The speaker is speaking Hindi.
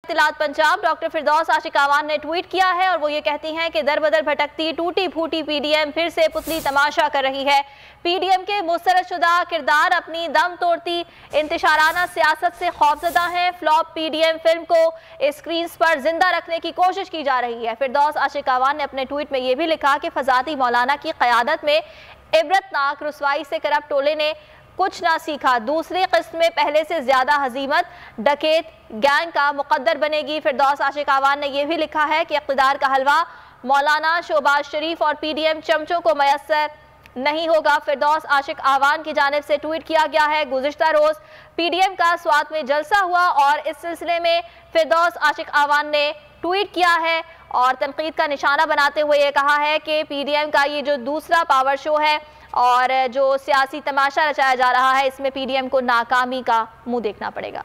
इत्तिलात पंजाब डॉक्टर फिरदौस आशिक आवान ने ट्वीट किया है और वो ये कहती हैं कि दर बदर भटकती टूटी फूटी पीडीएम फिर से पुतली तमाशा कर रही है। पीडीएम के मुस्तरदशुदा किरदार अपनी दम तोड़ती इंतशाराना सियासत से खौफजदा हैं। फ्लॉप पीडीएम फिल्म को स्क्रीन पर जिंदा रखने की कोशिश की जा रही है। फिरदौस आशिक आवान ने अपने ट्वीट में यह भी लिखा कि फजाती मौलाना की क़यादत में इबरतनाक रुसवाई से करप्ट टोले ने कुछ ना सीखा। दूसरी किस्त में पहले से ज्यादा हजीमत डकैत गैंग का मुकद्दर बनेगी। फिरदौस आशिक आवान ने यह भी लिखा है कि इक़्तिदार का हलवा मौलाना शहबाज शरीफ और पीडीएम चमचों को मयसर नहीं होगा। फिरदौस आशिक आवान की जानिब से ट्वीट किया गया है। गुज़िश्ता रोज पीडीएम का स्वात में जलसा हुआ और इस सिलसिले में फिरदौस आशिक आवान ने ट्वीट किया है और तनकीद का निशाना बनाते हुए ये कहा है कि पीडीएम का ये जो दूसरा पावर शो है और जो सियासी तमाशा रचाया जा रहा है, इसमें पीडीएम को नाकामी का मुंह देखना पड़ेगा।